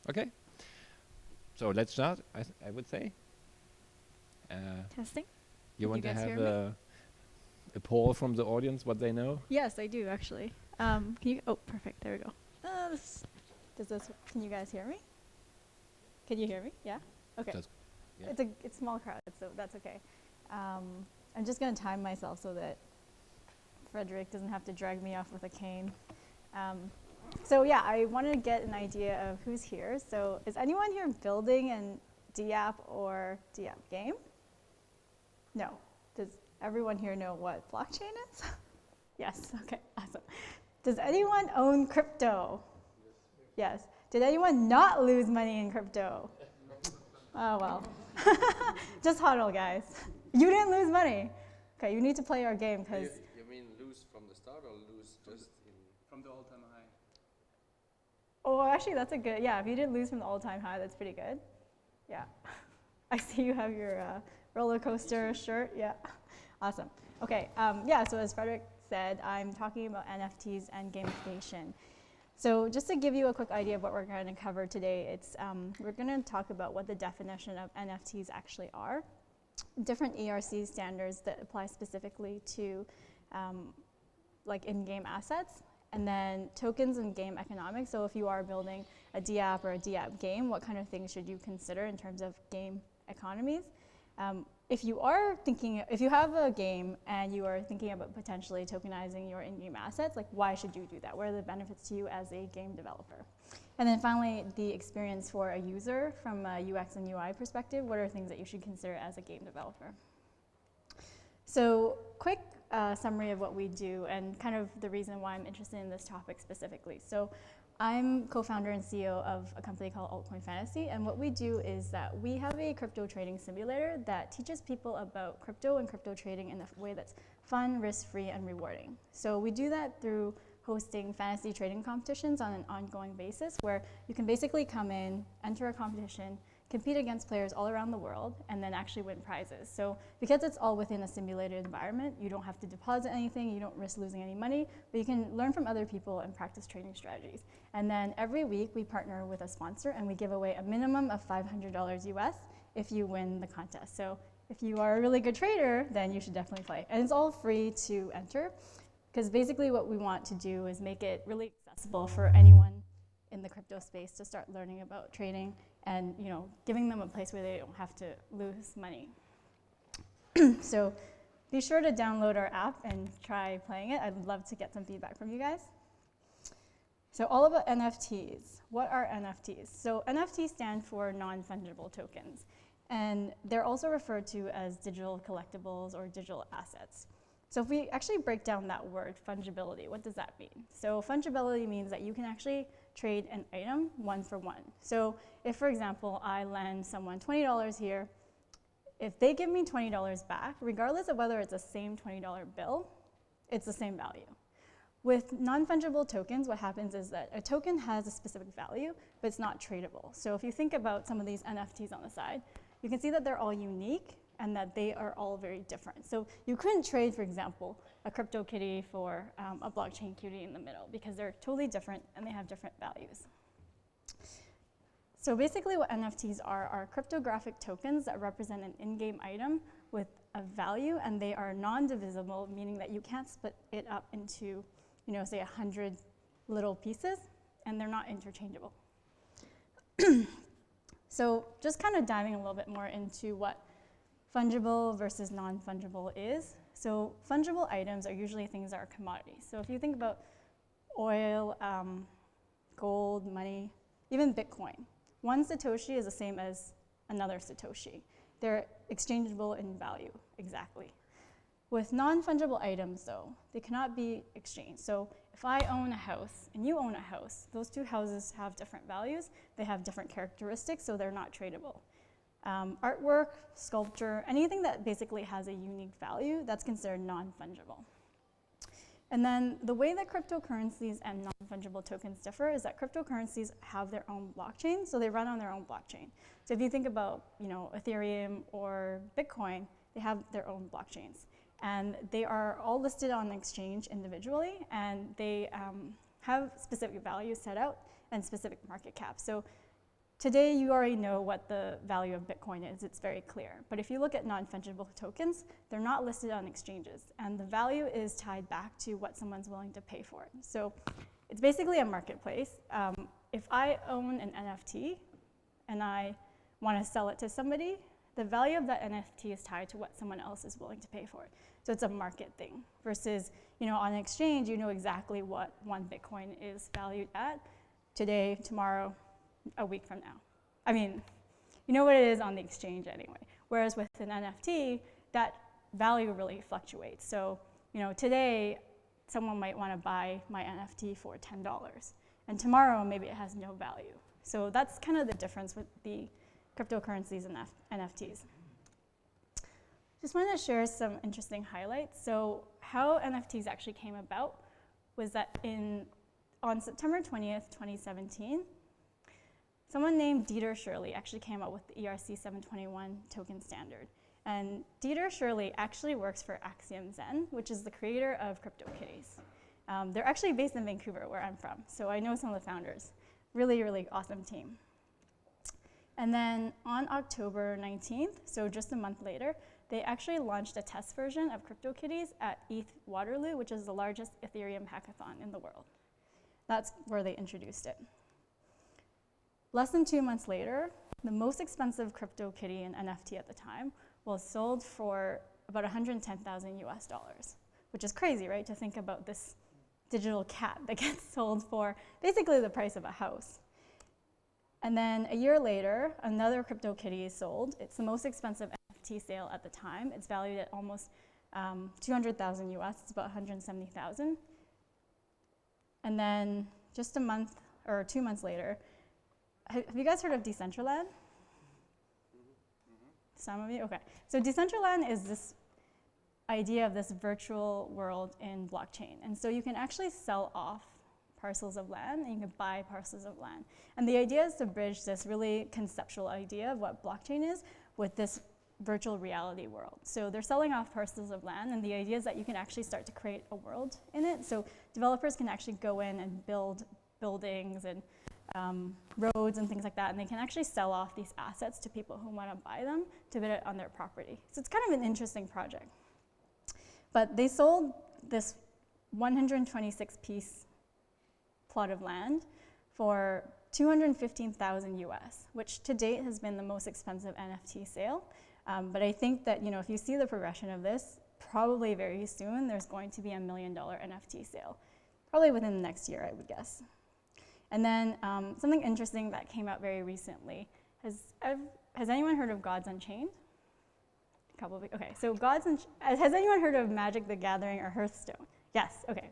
Okay, so let's start. I would say. Testing. You Can want you to guys have hear me? a poll from the audience what they know? Yes, I do actually. Can you? Oh, perfect. There we go. Does this? Can you guys hear me? Can you hear me? Yeah. Okay. That's- yeah. It's small crowd, so that's okay. I'm just gonna time myself so that Frederick doesn't have to drag me off with a cane. So yeah, I wanted to get an idea of who's here. So is anyone here building an DApp or DApp game? No. Does everyone here know what blockchain is? Yes. Okay. Awesome. Does anyone own crypto? Yes. Did anyone not lose money in crypto? Oh well. Just huddle, guys. You didn't lose money. Okay, you need to play our game because. You mean lose from the start or lose just in from the all-time high? Oh, actually, that's a good. Yeah, if you didn't lose from the all-time high, that's pretty good. Yeah. I see you have your roller coaster shirt. Yeah. Awesome. Okay. Yeah. So as Frederick said, I'm talking about NFTs and gamification. So just to give you a quick idea of what we're going to cover today, it's we're going to talk about what the definition of NFTs actually are, different ERC standards that apply specifically to like in-game assets, and then tokens and game economics. So if you are building a DApp or a DApp game, what kind of things should you consider in terms of game economies? If you have a game and you are thinking about potentially tokenizing your in-game assets, like why should you do that? What are the benefits to you as a game developer? And then finally, the experience for a user from a UX and UI perspective, what are things that you should consider as a game developer? So quick summary of what we do and kind of the reason why I'm interested in this topic specifically. So I'm co-founder and CEO of a company called Altcoin Fantasy, and what we do is that we have a crypto trading simulator that teaches people about crypto and crypto trading in a way that's fun, risk-free, and rewarding. So we do that through hosting fantasy trading competitions on an ongoing basis where you can basically come in, enter a competition, compete against players all around the world, and then actually win prizes. So because it's all within a simulated environment, you don't have to deposit anything, you don't risk losing any money, but you can learn from other people and practice trading strategies. And then every week we partner with a sponsor and we give away a minimum of $500 US if you win the contest. So if you are a really good trader, then you should definitely play. And it's all free to enter, because basically what we want to do is make it really accessible for anyone in the crypto space to start learning about trading and giving them a place where they don't have to lose money. So be sure to download our app and try playing it. I'd love to get some feedback from you guys. So all about NFTs. What are NFTs? So NFTs stand for non-fungible tokens, and they're also referred to as digital collectibles or digital assets. So if we actually break down that word, fungibility, what does that mean? So fungibility means that you can actually trade an item one for one. So if, for example, I lend someone $20 here, if they give me $20 back, regardless of whether it's the same $20 bill, it's the same value. With non-fungible tokens, what happens is that a token has a specific value, but it's not tradable. So if you think about some of these NFTs on the side, you can see that they're all unique and that they are all very different. So you couldn't trade, for example, a crypto kitty for a blockchain kitty in the middle because they're totally different and they have different values. So basically what NFTs are cryptographic tokens that represent an in-game item with a value, and they are non-divisible, meaning that you can't split it up into, say 100 little pieces, and they're not interchangeable. So just kind of diving a little bit more into what fungible versus non-fungible is. So fungible items are usually things that are commodities. So if you think about oil, gold, money, even Bitcoin, one Satoshi is the same as another Satoshi. They're exchangeable in value, exactly. With non-fungible items, though, they cannot be exchanged. So if I own a house and you own a house, those two houses have different values. They have different characteristics, so they're not tradable. Artwork, sculpture, anything that basically has a unique value, that's considered non-fungible. And then the way that cryptocurrencies and non-fungible tokens differ is that cryptocurrencies have their own blockchain, so they run on their own blockchain. So if you think about Ethereum or Bitcoin, they have their own blockchains. And they are all listed on an exchange individually, and they have specific values set out and specific market caps. So today you already know what the value of Bitcoin is. It's very clear. But if you look at non-fungible tokens, they're not listed on exchanges. And the value is tied back to what someone's willing to pay for it. So it's basically a marketplace. If I own an NFT and I want to sell it to somebody, the value of that NFT is tied to what someone else is willing to pay for it. So it's a market thing versus, on an exchange, you know exactly what one Bitcoin is valued at today, tomorrow, a week from now. I mean, you know what it is on the exchange anyway. Whereas with an NFT, that value really fluctuates. So, today, someone might want to buy my NFT for $10, and tomorrow maybe it has no value. So that's kind of the difference with the cryptocurrencies and NFTs. Just wanted to share some interesting highlights. So how NFTs actually came about was that on September 20th, 2017, someone named Dieter Shirley actually came up with the ERC 721 token standard. And Dieter Shirley actually works for Axiom Zen, which is the creator of CryptoKitties. They're actually based in Vancouver, where I'm from, so I know some of the founders. Really, really awesome team. And then on October 19th, so just a month later, they actually launched a test version of CryptoKitties at ETH Waterloo, which is the largest Ethereum hackathon in the world. That's where they introduced it. Less than 2 months later, the most expensive CryptoKitty and NFT at the time was sold for about 110,000 US dollars, which is crazy, right? To think about this digital cat that gets sold for basically the price of a house. And then a year later, another CryptoKitty is sold. It's the most expensive NFT sale at the time. It's valued at almost 200,000 US. It's about 170,000. And then just a month or 2 months later, have you guys heard of Decentraland? Some of you? Okay. So Decentraland is this idea of this virtual world in blockchain. And so you can actually sell off parcels of land, and you can buy parcels of land. And the idea is to bridge this really conceptual idea of what blockchain is with this virtual reality world. So they're selling off parcels of land, and the idea is that you can actually start to create a world in it. So developers can actually go in and build buildings and roads and things like that, and they can actually sell off these assets to people who want to buy them to put it on their property. So it's kind of an interesting project. But they sold this 126-piece plot of land for 215,000 US, which to date has been the most expensive NFT sale. But I think that if you see the progression of this, probably very soon there's going to be $1 million NFT sale, probably within the next year, I would guess. And then something interesting that came out very recently, has anyone heard of Gods Unchained? Probably, okay. So has anyone heard of Magic the Gathering or Hearthstone? Yes, okay,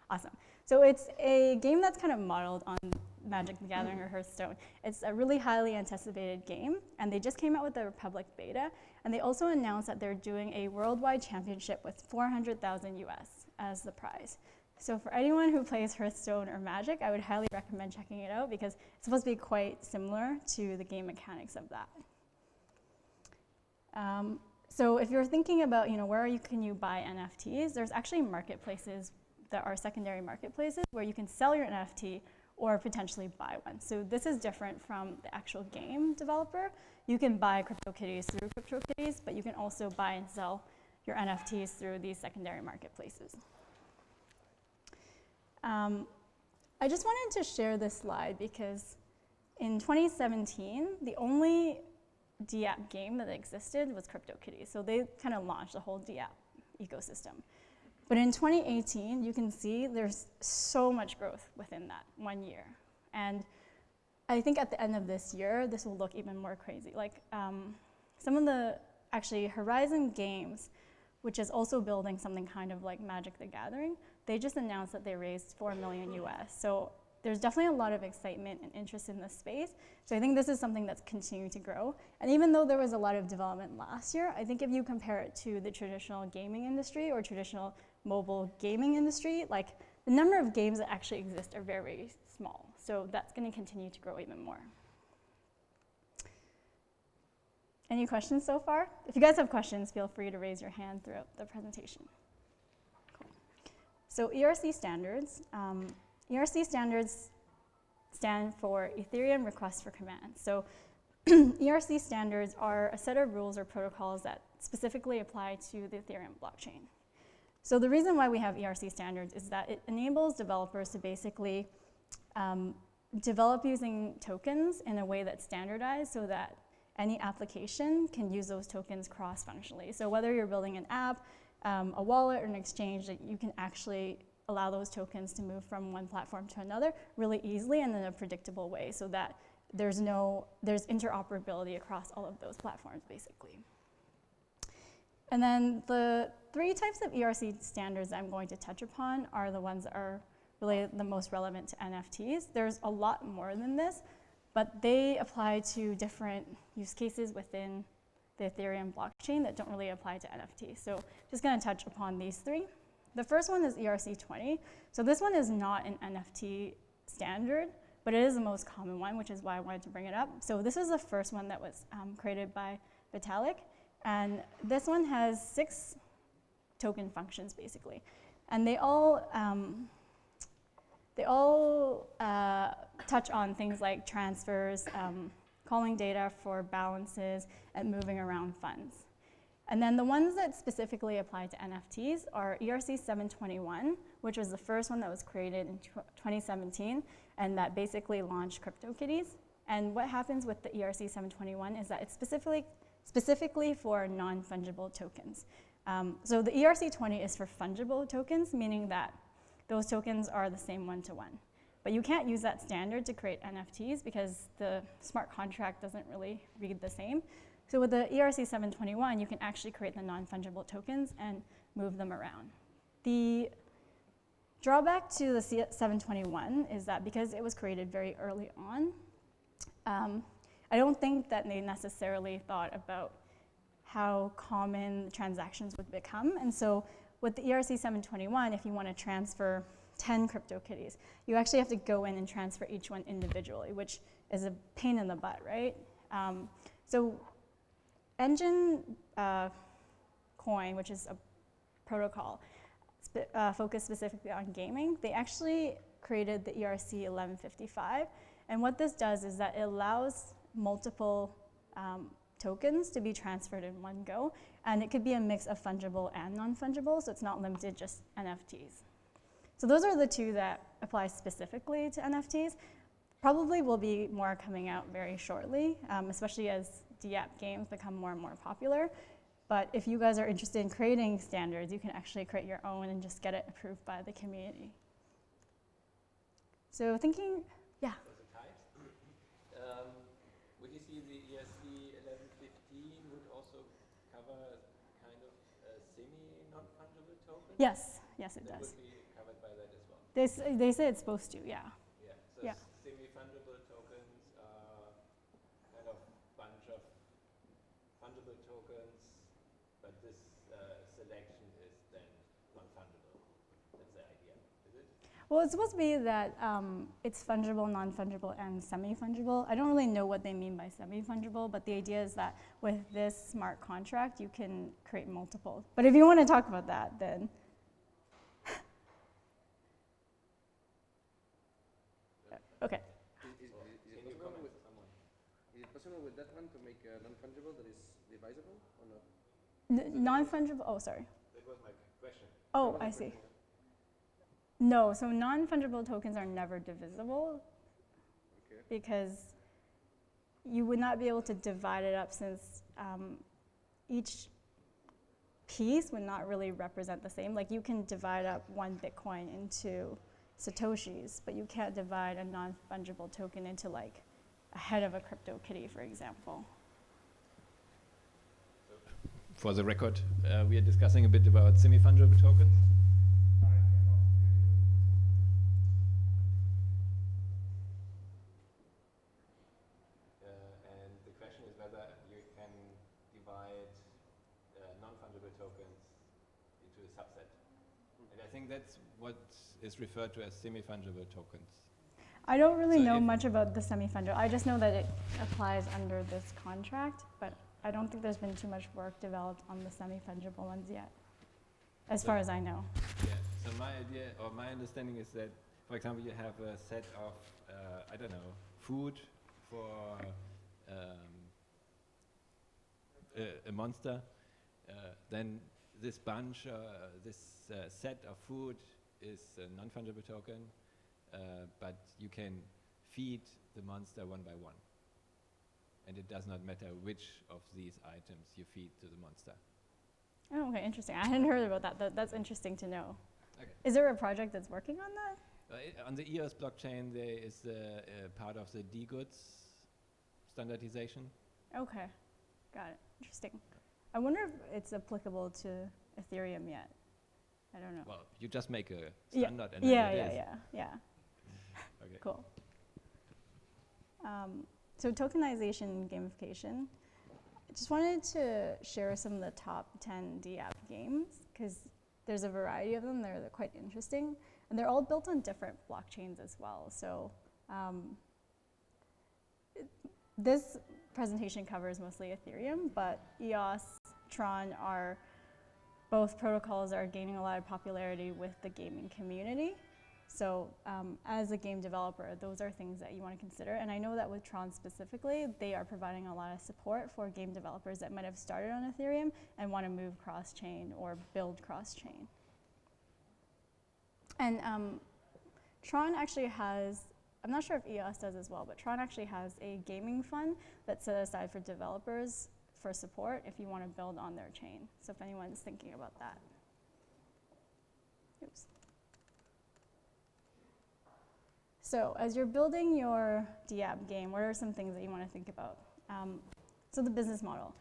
awesome. So it's a game that's kind of modeled on Magic the Gathering or Hearthstone. It's a really highly anticipated game, and they just came out with the public beta, and they also announced that they're doing a worldwide championship with 400,000 US as the prize. So for anyone who plays Hearthstone or Magic, I would highly recommend checking it out because it's supposed to be quite similar to the game mechanics of that. So if you're thinking about, where can you buy NFTs, there's actually marketplaces that are secondary marketplaces where you can sell your NFT or potentially buy one. So this is different from the actual game developer. You can buy CryptoKitties through CryptoKitties, but you can also buy and sell your NFTs through these secondary marketplaces. I just wanted to share this slide because in 2017, the only DApp game that existed was CryptoKitties. So they kind of launched the whole DApp ecosystem. But in 2018, you can see there's so much growth within that 1 year. And I think at the end of this year, this will look even more crazy. Like some of the, actually, Horizon Games, which is also building something kind of like Magic the Gathering, they just announced that they raised 4 million US. So there's definitely a lot of excitement and interest in this space. So I think this is something that's continuing to grow. And even though there was a lot of development last year, I think if you compare it to the traditional gaming industry or traditional mobile gaming industry, like the number of games that actually exist are very, very small. So that's going to continue to grow even more. Any questions so far? If you guys have questions, feel free to raise your hand throughout the presentation. Cool. So ERC standards. ERC standards stand for Ethereum Request for Command. So ERC standards are a set of rules or protocols that specifically apply to the Ethereum blockchain. So the reason why we have ERC standards is that it enables developers to basically develop using tokens in a way that's standardized so that any application can use those tokens cross-functionally. So whether you're building an app, a wallet, or an exchange, that you can actually allow those tokens to move from one platform to another really easily and in a predictable way so that there's interoperability across all of those platforms, basically. And then the 3 types of ERC standards I'm going to touch upon are the ones that are really the most relevant to NFTs. There's a lot more than this, but they apply to different use cases within the Ethereum blockchain that don't really apply to NFTs. So just gonna touch upon these 3. The first one is ERC20. So this one is not an NFT standard, but it is the most common one, which is why I wanted to bring it up. So this is the first one that was created by Vitalik. And this one has 6 token functions, basically. And they all touch on things like transfers, calling data for balances, and moving around funds. And then the ones that specifically apply to NFTs are ERC 721, which was the first one that was created in 2017, and that basically launched CryptoKitties. And what happens with the ERC 721 is that it's specifically for non-fungible tokens. So the ERC20 is for fungible tokens, meaning that those tokens are the same one-to-one. But you can't use that standard to create NFTs because the smart contract doesn't really read the same. So with the ERC 721, you can actually create the non-fungible tokens and move them around. The drawback to the 721 is that because it was created very early on, I don't think that they necessarily thought about how common transactions would become. And so with the ERC 721, if you want to transfer 10 CryptoKitties, you actually have to go in and transfer each one individually, which is a pain in the butt, right? So Engine Coin, which is a protocol focused specifically on gaming, they actually created the ERC 1155. And what this does is that it allows multiple tokens to be transferred in one go. And it could be a mix of fungible and non-fungible, so it's not limited just NFTs. So those are the 2 that apply specifically to NFTs. Probably will be more coming out very shortly, especially as DApp games become more and more popular. But if you guys are interested in creating standards, you can actually create your own and just get it approved by the community. So thinking, yeah. Would you see the ERC 1115 would also cover kind of semi-non-fungible tokens? Yes, it that does. Would be covered by that as well? They say it's supposed to, yeah. Yeah, so Yeah. semi-fungible tokens are kind of bunch of fungible tokens, but this selection is then non-fungible. That's the idea, is it? Well, it's supposed to be that it's fungible, non-fungible, and semi-fungible. I don't really know what they mean by semi-fungible, but the idea is that with this smart contract, you can create multiple. But if you want to talk about that, then... Okay. Is it possible with that one to make non-fungible that is divisible or not? Non-fungible, oh, sorry. That was my question. Oh, I see. No, so non-fungible tokens are never divisible because you would not be able to divide it up since each piece would not really represent the same. Like you can divide up 1 Bitcoin into Satoshis, but you can't divide a non-fungible token into like a head of a CryptoKitty, for example. For the record, we are discussing a bit about semi-fungible tokens. And the question is whether you can divide non-fungible tokens into a subset. And I think that's what is referred to as semi-fungible tokens. I don't really know much about the semi-fungible. I just know that it applies under this contract, but I don't think there's been too much work developed on the semi-fungible ones yet, as far as I know. Yeah, so my idea, or my understanding is that for example, you have a set of, I don't know, food for a monster, then this bunch, this set of food is a non-fungible token, but you can feed the monster one by one. And it does not matter which of these items you feed to the monster. Oh, okay, interesting. I hadn't heard about that. That's interesting to know. Okay. Is there a project that's working on that? On the EOS blockchain, there is part of the D-goods standardization. Okay, got it. Interesting. I wonder if it's applicable to Ethereum yet. I don't know. Well, you just make a standard and Yeah, then it is. yeah. Okay. Cool. So tokenization and gamification. I just wanted to share some of the top 10 DApp games because there's a variety of them. They're quite interesting. And they're all built on different blockchains as well. So this presentation covers mostly Ethereum, but EOS, Tron are both protocols are gaining a lot of popularity with the gaming community. So as a game developer, those are things that you want to consider. And I know that with Tron specifically, they are providing a lot of support for game developers that might have started on Ethereum and want to move cross-chain or build cross-chain. And Tron actually has, I'm not sure if EOS does as well, but Tron actually has a gaming fund that's set aside for developers for support if you want to build on their chain. So if anyone's thinking about that. Oops. So as you're building your DApp game, what are some things that you want to think about? So the business model.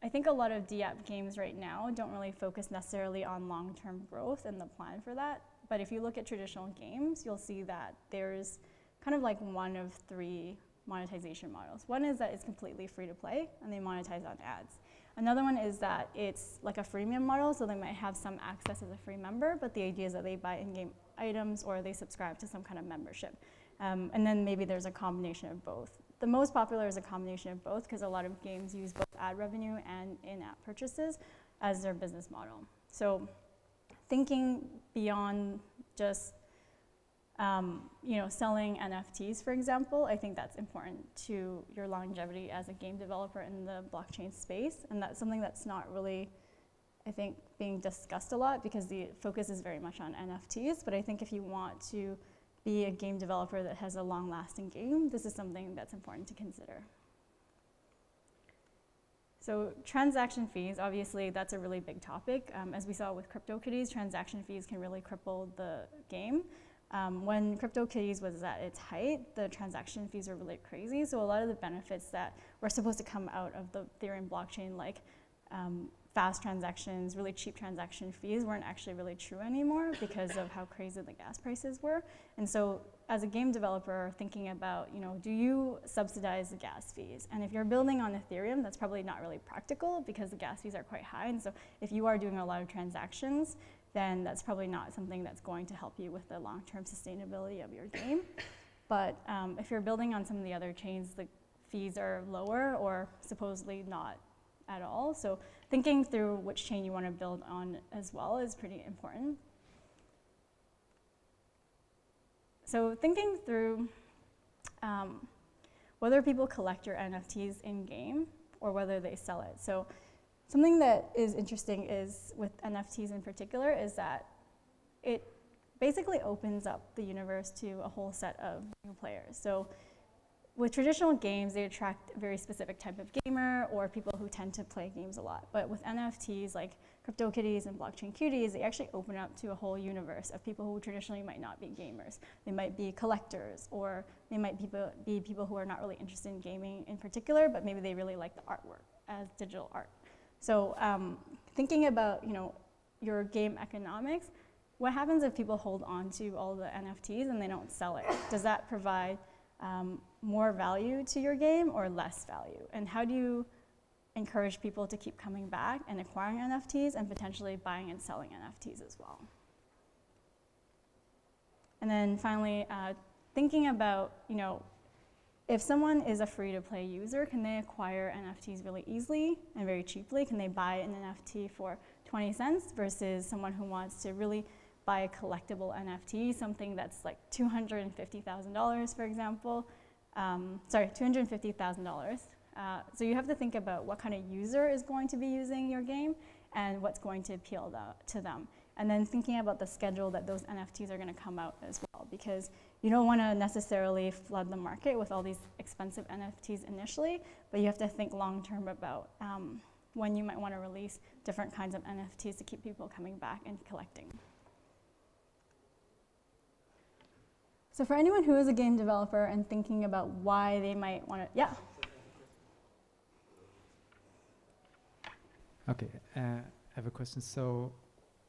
I think a lot of DApp games right now don't really focus necessarily on long-term growth and the plan for that. But if you look at traditional games, you'll see that there's kind of like one of three monetization models. One is that it's completely free to play and they monetize on ads. Another one is that it's like a freemium model, so they might have some access as a free member, but the idea is that they buy in-game items or they subscribe to some kind of membership. And then maybe there's a combination of both. The most popular is a combination of both because a lot of games use both ad revenue and in-app purchases as their business model. So thinking beyond just selling NFTs, for example, I think that's important to your longevity as a game developer in the blockchain space. And that's something that's not really, I think, being discussed a lot because the focus is very much on NFTs. But I think if you want to be a game developer that has a long-lasting game, this is something that's important to consider. So transaction fees, obviously, that's a really big topic. As we saw with CryptoKitties, transaction fees can really cripple the game. When CryptoKitties was at its height, the transaction fees were really crazy. So a lot of the benefits that were supposed to come out of the Ethereum blockchain, like fast transactions, really cheap transaction fees, weren't actually really true anymore because of how crazy the gas prices were. And so as a game developer, thinking about, do you subsidize the gas fees? And if you're building on Ethereum, that's probably not really practical because the gas fees are quite high. And so if you are doing a lot of transactions, then that's probably not something that's going to help you with the long-term sustainability of your game. But if you're building on some of the other chains, the fees are lower or supposedly not at all. So thinking through which chain you want to build on as well is pretty important. So thinking through whether people collect your NFTs in-game or whether they sell it. So something that is interesting is with NFTs in particular is that it basically opens up the universe to a whole set of new players. So with traditional games, they attract a very specific type of gamer or people who tend to play games a lot. But with NFTs like CryptoKitties and Blockchain Cuties, they actually open up to a whole universe of people who traditionally might not be gamers. They might be collectors, or they might be people who are not really interested in gaming in particular, but maybe they really like the artwork as digital art. So thinking about your game economics, what happens if people hold on to all the NFTs and they don't sell it? Does that provide more value to your game or less value? And how do you encourage people to keep coming back and acquiring NFTs and potentially buying and selling NFTs as well? And then finally, thinking about, if someone is a free-to-play user, can they acquire NFTs really easily and very cheaply? Can they buy an NFT for 20 cents versus someone who wants to really buy a collectible NFT, something that's like $250,000, for example. Sorry, $250,000. So you have to think about what kind of user is going to be using your game and what's going to appeal to them. And then thinking about the schedule that those NFTs are going to come out as well, because you don't want to necessarily flood the market with all these expensive NFTs initially, but you have to think long-term about when you might want to release different kinds of NFTs to keep people coming back and collecting. So for anyone who is a game developer and thinking about why they might want to, yeah? Okay, I have a question. So